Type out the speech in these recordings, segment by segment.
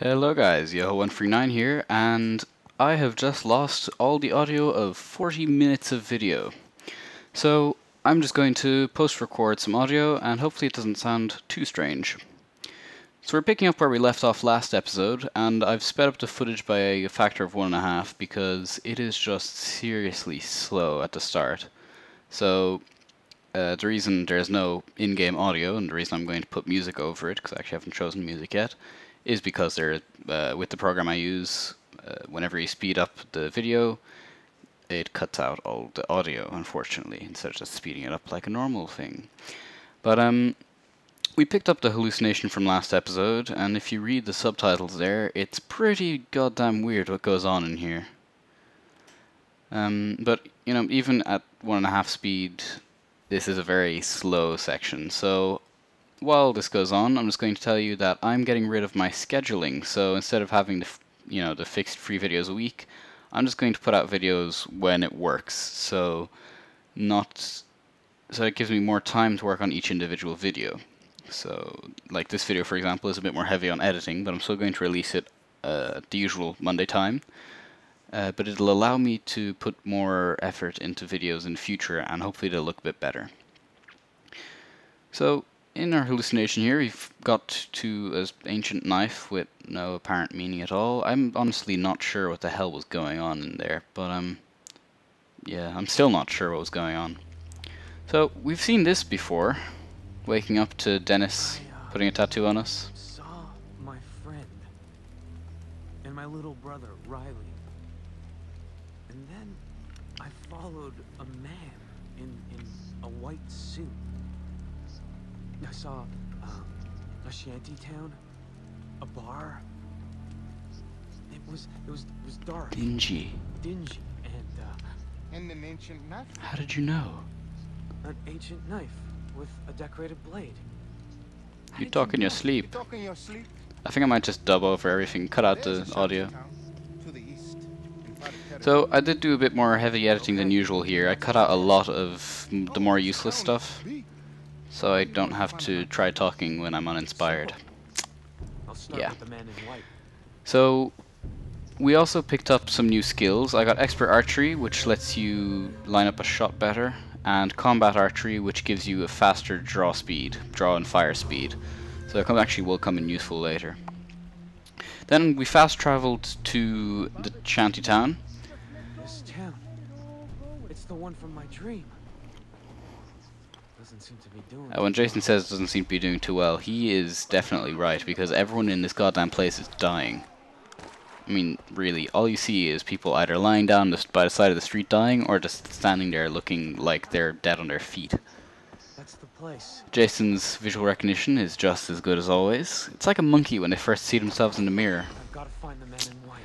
Hello guys, Yoho139 here, and I have just lost all the audio of 40 minutes of video. So I'm just going to post-record some audio, and hopefully it doesn't sound too strange. So we're picking up where we left off last episode, and I've sped up the footage by a factor of 1.5 because it is just seriously slow at the start. So the reason there's no in-game audio, and the reason I'm going to put music over it, because I actually haven't chosen music yet, is because with the program I use, whenever you speed up the video, it cuts out all the audio, unfortunately, instead of just speeding it up like a normal thing. But we picked up the hallucination from last episode, and if you read the subtitles there, it's pretty goddamn weird what goes on in here. But, you know, even at 1.5 speed, this is a very slow section, so while this goes on, I'm just going to tell you that I'm getting rid of my scheduling. So instead of having the fixed 3 videos a week, I'm just going to put out videos when it works. So it gives me more time to work on each individual video. So like this video, for example, is a bit more heavy on editing, but I'm still going to release it at the usual Monday time. But it'll allow me to put more effort into videos in the future, and hopefully they'll look a bit better. So in our hallucination here, we've got to an ancient knife with no apparent meaning at all. I'm honestly not sure what the hell was going on in there, but yeah, I'm still not sure what was going on. So we've seen this before, waking up to Dennis putting a tattoo on us. Saw my friend and my little brother Riley, and then I followed a man in a white suit. I saw a shanty town, a bar. It was dark, Dingy. and an ancient knife. How did you know? an ancient knife with a decorated blade. You talk in your sleep. You talk in your sleep. I think I might just dub over everything, cut out There's the a audio. shanty town to the east, in part of So I did do a bit more heavy editing than usual here. I cut out a lot of the more useless stuff, so I don't have to try talking when I'm uninspired. I'll start Yeah. with the man in white. So we also picked up some new skills. I got expert archery, which lets you line up a shot better, and combat archery, which gives you a faster draw and fire speed. So it actually will come in useful later. Then we fast traveled to the shanty town. This town. It's the one from my dream. Doesn't seem to be doing. When Jason says it doesn't seem to be doing too well, he is definitely right, because everyone in this goddamn place is dying. I mean, really, all you see is people either lying down by the side of the street dying, or just standing there looking like they're dead on their feet. That's the place. Jason's visual recognition is just as good as always. It's like a monkey when they first see themselves in the mirror. I've got to find the man in white.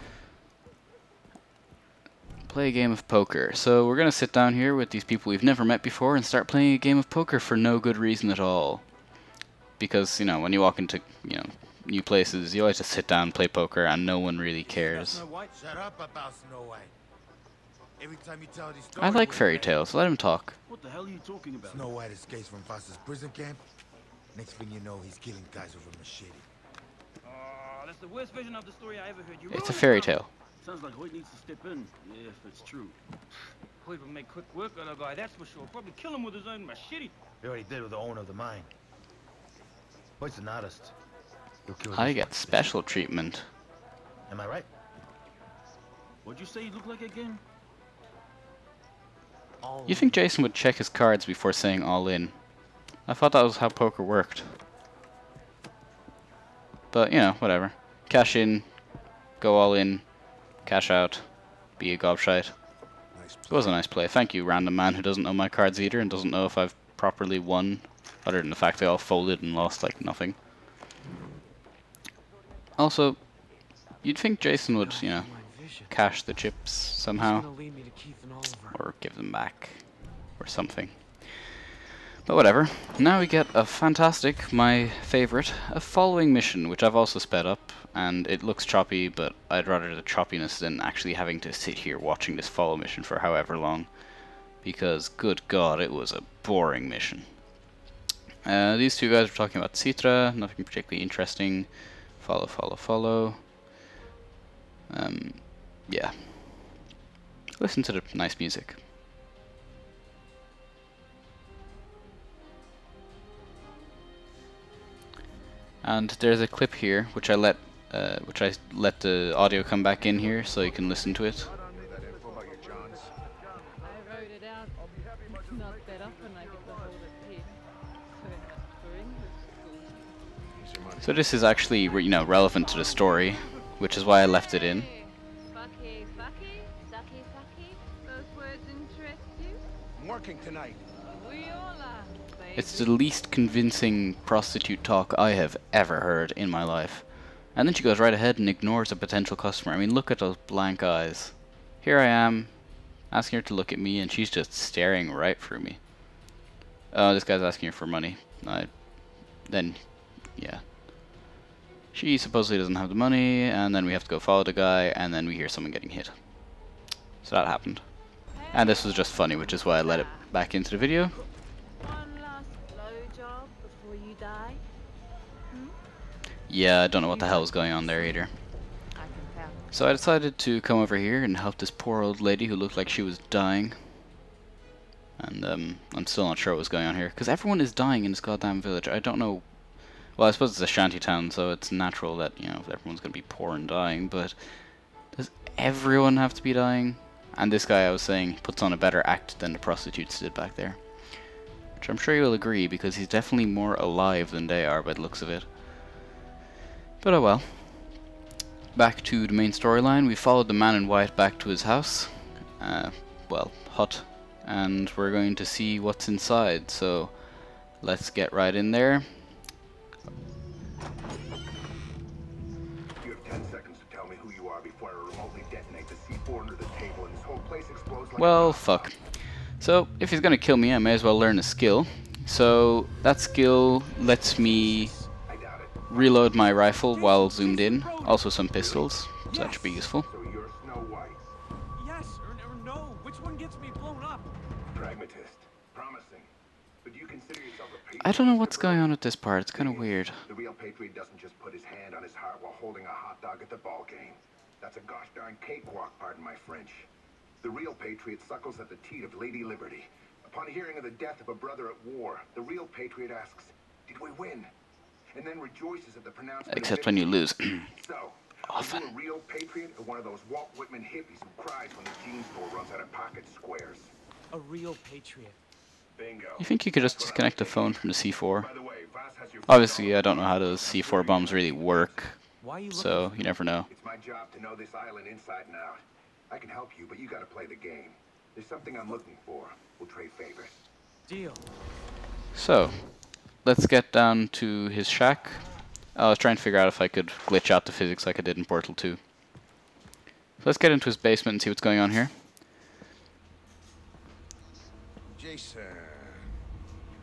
Play a game of poker. So we're gonna sit down here with these people we've never met before and start playing a game of poker for no good reason at all. Because, you know, when you walk into, you know, new places, you always just sit down and play poker and no one really cares. Snow White? Shut up about Snow White. Every time you tell these stories, I like fairy tales, let him talk. What the hell are you talking about? Snow White escapes from Foster's prison camp. Next thing you know, he's killing guys with a machete. Oh, that's the worst version of the story I ever heard. You It's a ruined fairy it. tale. Sounds like Hoyt needs to step in. Yeah, if it's true. Hoyt will make quick work of the guy, that's for sure. Probably kill him with his own machete. He already did with the owner of the mine. Hoyt's an artist. He'll kill I this get one. special treatment. Am I right? What'd you say you look like again? All You think Jason would check his cards before saying all in? I thought that was how poker worked. But, you know, whatever. Cash in, go all in, cash out, be a gobshite. It was a nice play. Thank you, random man who doesn't know my cards either and doesn't know if I've properly won, other than the fact they all folded and lost like nothing. Also, you'd think Jason would, you know, my vision. cash the chips somehow, He's gonna lead me to Keith and Oliver. or give them back, or something. But whatever. Now we get a fantastic, my favorite, a following mission, which I've also sped up, and it looks choppy, but I'd rather the choppiness than actually having to sit here watching this follow mission for however long, because, good God, it was a boring mission. These two guys were talking about Citra, nothing particularly interesting. Follow. Yeah. Listen to the nice music. And there's a clip here which I let the audio come back in here so you can listen to it. That info about your Johns? I wrote it out. Not that often I get to hold a pen. So for English school. Use your money. So this is actually, you know, relevant to the story, which is why I left it in. Fucky, fucky, sucky, sucky. Those words interest you? I'm working tonight. We all are. It's the least convincing prostitute talk I have ever heard in my life. And then she goes right ahead and ignores a potential customer. I mean, look at those blank eyes. Here I am, asking her to look at me, and she's just staring right through me. Oh, this guy's asking her for money. Then, yeah. She supposedly doesn't have the money, and then we have to go follow the guy, and then we hear someone getting hit. So that happened. And this was just funny, which is why I let it back into the video. One last blowjob before you die. Yeah, I don't know what the hell was going on there either. I can tell. So I decided to come over here and help this poor old lady who looked like she was dying. And I'm still not sure what was going on here, because everyone is dying in this goddamn village. I don't know. Well, I suppose it's a shanty town, so it's natural that, you know, everyone's going to be poor and dying, but does everyone have to be dying? And this guy, I was saying, puts on a better act than the prostitutes did back there. Which I'm sure you'll agree, because he's definitely more alive than they are by the looks of it. But oh well. Back to the main storyline. We followed the man in white back to his house. Well, hut. And we're going to see what's inside, so let's get right in there. You have 10 seconds to tell me who you are before I remotely detonate the C4 under the table and this whole place explodes like Well, fuck. So, if he's gonna kill me, I may as well learn a skill. So, that skill lets me I doubt it. reload my rifle while zoomed in. Also some pistols, so that should be useful. So you're Snow White. Yes or no? Which one gets me blown up? Pragmatist. Promising. But do you consider yourself a patriot? I don't know what's going on with this part, it's kinda weird. The real patriot doesn't just put his hand on his heart while holding a hot dog at the ball game. That's a gosh darn cakewalk, pardon my French. The real patriot suckles at the teat of Lady Liberty. Upon hearing of the death of a brother at war, the real patriot asks, "Did we win?" And then rejoices at the pronouncement. Except when you lose. So, Often. are you a real patriot or one of those Walt Whitman hippies who cries when the jean store runs out of pocket squares? A real patriot. Bingo. You think you could just disconnect the phone from the C4? By the way, Voss has your Obviously, I don't know how those C4 bombs really work, Why are you looking so for you never know. It's my job to know this island inside and out. I can help you, but you gotta play the game. There's something I'm looking for. We'll trade favors. deal? So, let's get down to his shack. I was trying to figure out if I could glitch out the physics like I did in Portal 2. So let's get into his basement and see what's going on here. Jason.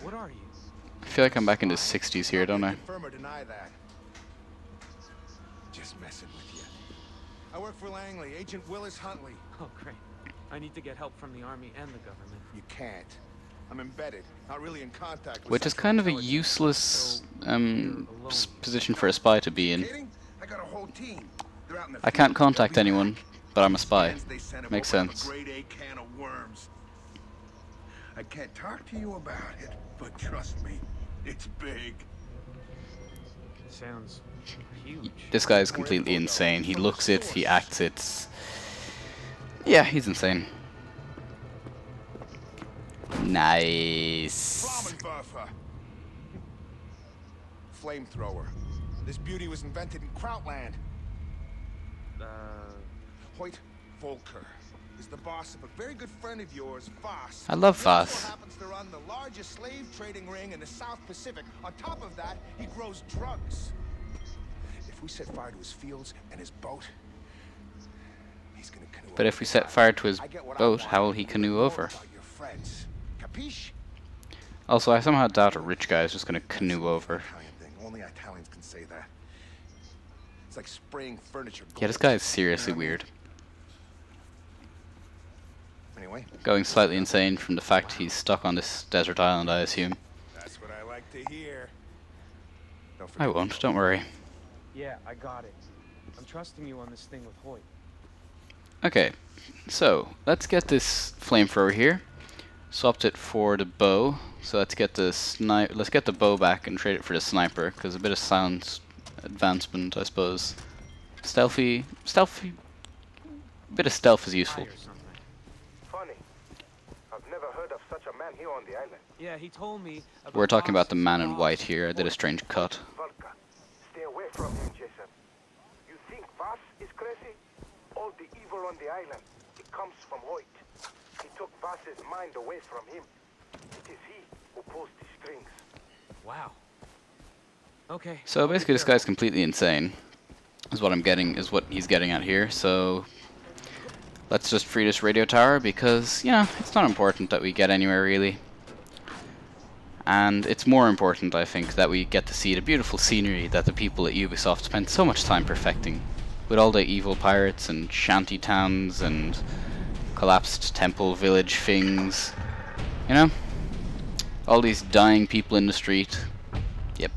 What are you? I feel like I'm back in the 60s here, don't I? Confirm or deny that. Just messing with you. I work for Langley, Agent Willis Huntley. Oh, great. I need to get help from the army and the government. You can't. I'm embedded, not really in contact with Which is Central kind of a Intelligence. useless alone. position for a spy to be in. Kidding? I got a whole team. They're out in the I can't field. contact They'll be anyone, back. but I'm a spy. Scans they sent Makes over have a sense. grade A can of worms. I can't talk to you about it, but trust me, it's big. Sounds huge. This guy is completely insane. He looks it, he acts it. Yeah, he's insane. Nice. Flamethower. Flamethrower. This beauty was invented in Krautland. Hoyt Volker is the boss of a very good friend of yours, Voss. I love He also Voss. happens to run the largest slave trading ring in the South Pacific. On top of that, he grows drugs. If we set fire to his fields and his boat, he's gonna canoe But if we set fire to his boat, how will he canoe over? Your friends. Capiche? Also, I somehow doubt a rich guy is just gonna canoe over. Italian thing. Only Italians can say that. It's like spraying furniture. Yeah, this guy is seriously weird. Anyway, Going slightly insane from the fact he's stuck on this desert island, I assume. that's what I like to hear. Don't I forget won't, don't worry. Yeah, I got it. I'm trusting you on this thing with Hoyt. Okay, so let's get this flamethrower here. Swapped it for the bow. So let's get the let's get the bow back and trade it for the sniper, because a bit of sound advancement, I suppose. Stealthy, a bit of stealth is useful. Funny. I've never heard of such a man here on the island. Yeah, he told me about We're talking about the Voss, man in Voss, white here. I did a strange cut. Volka. Stay away from him, Jason. You think Voss is crazy? All the evil on the island, it comes from Hoyt. He took Voss's mind away from him. It is he who pulls the strings. Wow. Okay. So basically this guy's completely insane, is what he's getting at here. So let's just free this radio tower, because, yeah, it's not important that we get anywhere really. And it's more important, I think, that we get to see the beautiful scenery that the people at Ubisoft spent so much time perfecting. With all the evil pirates and shanty towns and collapsed temple village things. You know? All these dying people in the street. Yep.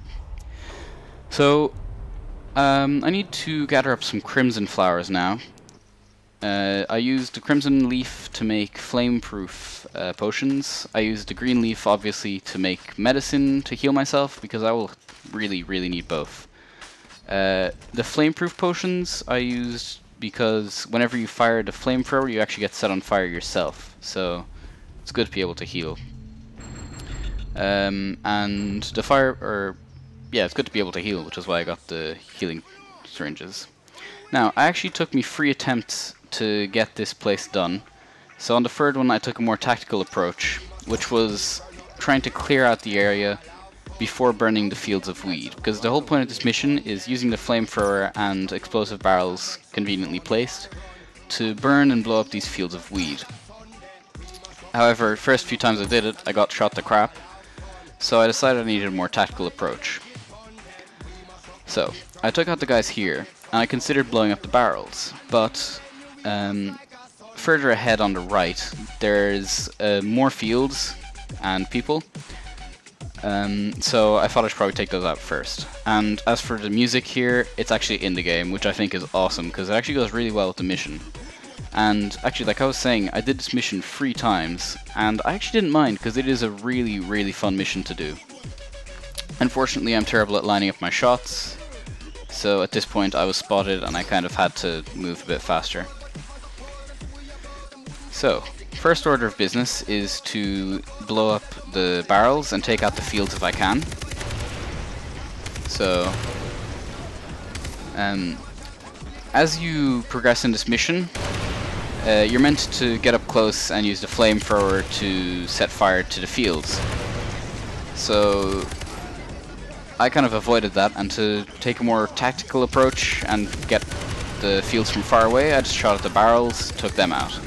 So, I need to gather up some crimson flowers now. I used the crimson leaf to make flame-proof potions. I used the green leaf, obviously, to make medicine to heal myself, because I will really, really need both. The flame-proof potions I used because whenever you fire the flamethrower, you actually get set on fire yourself. So it's good to be able to heal. And the yeah, it's good to be able to heal, which is why I got the healing syringes. Now, I actually took me 3 attempts to get this place done. So on the third one I took a more tactical approach, which was trying to clear out the area before burning the fields of weed, because the whole point of this mission is using the flamethrower and explosive barrels conveniently placed to burn and blow up these fields of weed. However, first few times I did it, I got shot to crap, so I decided I needed a more tactical approach. So, I took out the guys here, and I considered blowing up the barrels, but further ahead on the right, there's more fields and people, so I thought I should probably take those out first. And as for the music here, it's actually in the game, which I think is awesome, because it actually goes really well with the mission. And actually, like I was saying, I did this mission 3 times, and I actually didn't mind, because it is a really, really fun mission to do. Unfortunately, I'm terrible at lining up my shots, so at this point I was spotted and I kind of had to move a bit faster. So, first order of business is to blow up the barrels and take out the fields if I can. So, as you progress in this mission, you're meant to get up close and use the flamethrower to set fire to the fields. So, I kind of avoided that, and to take a more tactical approach and get the fields from far away, I just shot at the barrels, took them out.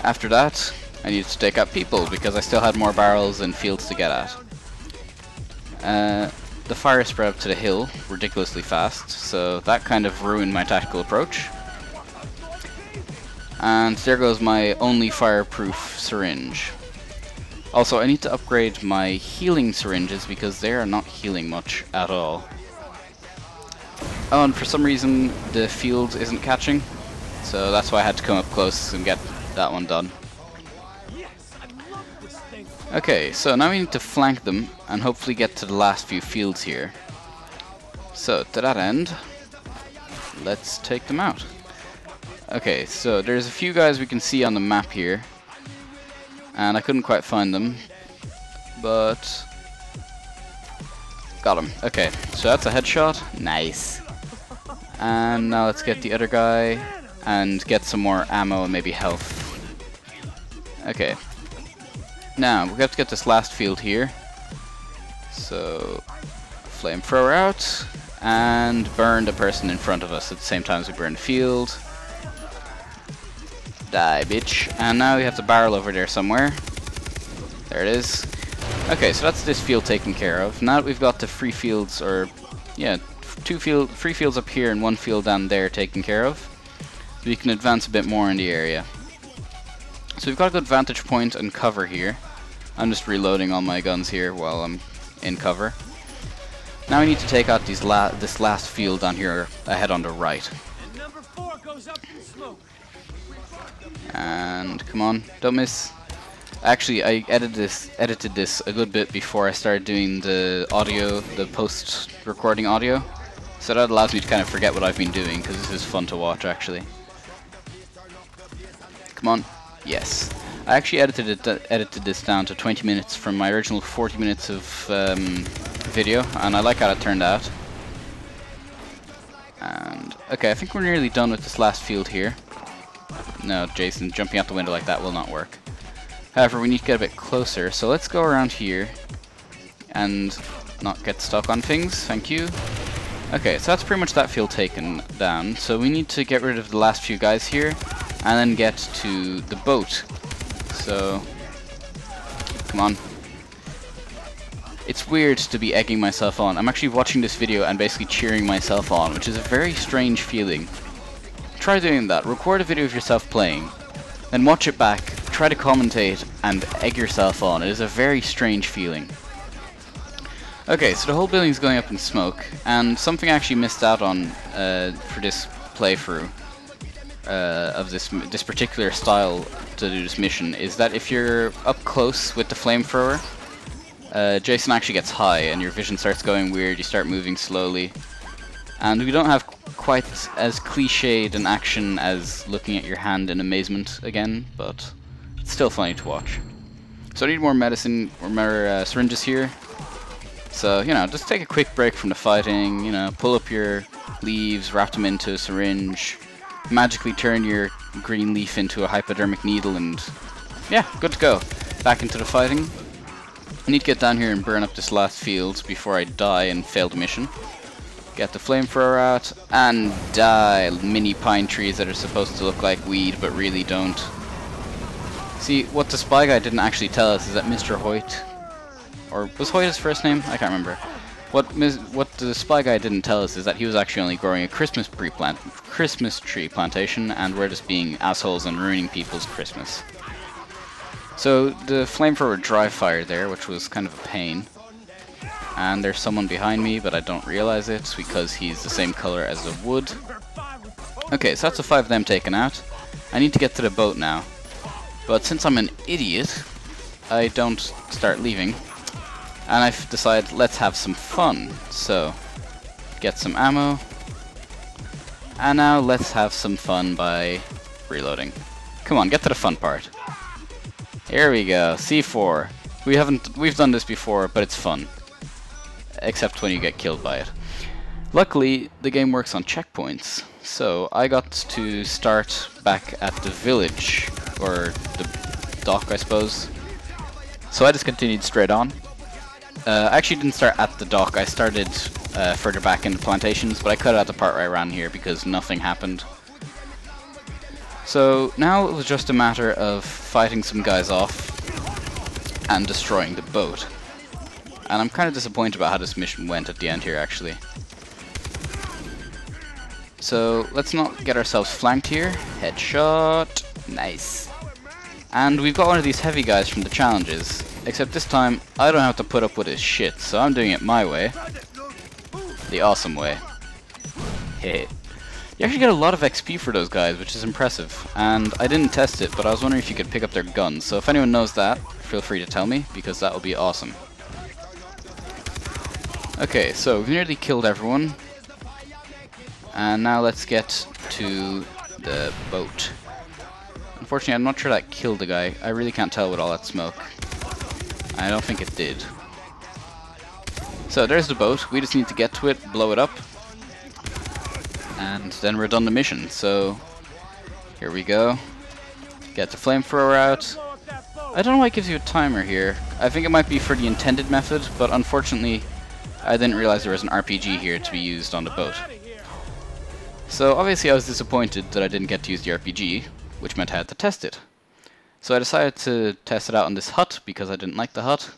After that, I needed to take out people, because I still had more barrels and fields to get at. The fire spread up to the hill ridiculously fast, so that kind of ruined my tactical approach. And there goes my only fireproof syringe. Also, I need to upgrade my healing syringes, because they are not healing much at all. Oh, and for some reason the field isn't catching, so that's why I had to come up close and get that one done. Okay, so now we need to flank them and hopefully get to the last few fields here. So, to that end, let's take them out. Okay, so there's a few guys we can see on the map here, and I couldn't quite find them, but got him. Okay, so that's a headshot. Nice. And now let's get the other guy and get some more ammo and maybe health. Okay. Now, we have to get this last field here. So, flamethrower out, and burn the person in front of us at the same time as we burn the field. Die, bitch. And now we have the barrel over there somewhere. There it is. Okay, so that's this field taken care of. Now that we've got the 3 fields, or yeah, 3 fields up here and 1 field down there taken care of, we can advance a bit more in the area. So we've got a good vantage point and cover here. I'm just reloading all my guns here while I'm in cover. Now we need to take out this last field down here ahead on the right. And number 4 goes up in smoke. And come on, don't miss. Actually, I edited this a good bit before I started doing the audio, the post-recording audio. So that allows me to kind of forget what I've been doing, because this is fun to watch, actually. Come on. Yes. I actually edited this down to 20 minutes from my original 40 minutes of video, and I like how it turned out. And okay, I think we're nearly done with this last field here. No, Jason, jumping out the window like that will not work. However, we need to get a bit closer, so let's go around here and not get stuck on things. Thank you. Okay, so that's pretty much that field taken down. So we need to get rid of the last few guys here and then get to the boat. So, come on. It's weird to be egging myself on. I'm actually watching this video and basically cheering myself on, which is a very strange feeling. Try doing that. Record a video of yourself playing, then watch it back, try to commentate, and egg yourself on. It is a very strange feeling. Okay, so the whole building's going up in smoke, and something I actually missed out on for this playthrough of this particular style to do this mission is that if you're up close with the flamethrower, Jason actually gets high and your vision starts going weird, you start moving slowly. And we don't have quite as cliched an action as looking at your hand in amazement again, but it's still funny to watch. So I need more medicine, or more syringes here. So, you know, just take a quick break from the fighting, you know, pull up your leaves, wrap them into a syringe, magically turn your green leaf into a hypodermic needle, and yeah, good to go. Back into the fighting. I need to get down here and burn up this last field before I die and fail the mission. Get the flamethrower out and die. Mini pine trees that are supposed to look like weed but really don't. See, what the spy guy didn't actually tell us is that Mr. Hoyt, or was Hoyt his first name? I can't remember. What the spy guy didn't tell us is that he was actually only growing a Christmas tree plantation, and we're just being assholes and ruining people's Christmas. So the flamethrower dry fired there, which was kind of a pain. And there's someone behind me, but I don't realize it because he's the same color as the wood. Okay, so that's the 5 of them taken out. I need to get to the boat now. But since I'm an idiot, I don't start leaving. And I've decided, let's have some fun. So, get some ammo. And now let's have some fun by reloading. Come on, get to the fun part. Here we go, C4. We've done this before, but it's fun. Except when you get killed by it. Luckily, the game works on checkpoints, so I got to start back at the village, or the dock, I suppose. So I just continued straight on. I actually didn't start at the dock, I started further back in the plantations, but I cut out the part where I ran here because nothing happened. So now it was just a matter of fighting some guys off and destroying the boat. And I'm kind of disappointed about how this mission went at the end here, actually. So, let's not get ourselves flanked here. Headshot. Nice. And we've got one of these heavy guys from the challenges. Except this time, I don't have to put up with his shit, so I'm doing it my way. The awesome way. Heh. You actually get a lot of XP for those guys, which is impressive. And I didn't test it, but I was wondering if you could pick up their guns. So if anyone knows that, feel free to tell me, because that will be awesome. Okay, so we've nearly killed everyone. And now let's get to the boat. Unfortunately, I'm not sure that killed the guy. I really can't tell with all that smoke. I don't think it did. So there's the boat. We just need to get to it, blow it up. And then we're done the mission. So here we go. Get the flamethrower out. I don't know why it gives you a timer here. I think it might be for the intended method, but unfortunately I didn't realize there was an RPG here to be used on the boat. So obviously I was disappointed that I didn't get to use the RPG, which meant I had to test it. So I decided to test it out on this hut because I didn't like the hut.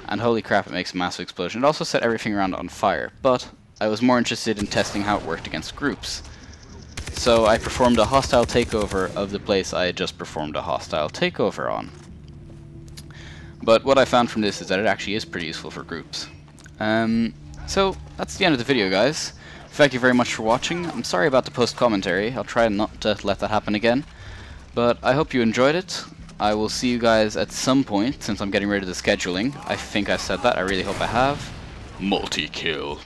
And holy crap, it makes a massive explosion. It also set everything around on fire, but I was more interested in testing how it worked against groups. So I performed a hostile takeover of the place I had just performed a hostile takeover on. But what I found from this is that it actually is pretty useful for groups. So, that's the end of the video, guys. Thank you very much for watching. I'm sorry about the post-commentary. I'll try not to let that happen again. But I hope you enjoyed it. I will see you guys at some point, since I'm getting rid of the scheduling. I think I said that. I really hope I have. Multi-kill.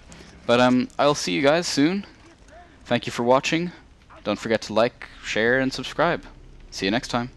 But I'll see you guys soon. Thank you for watching. Don't forget to like, share, and subscribe. See you next time.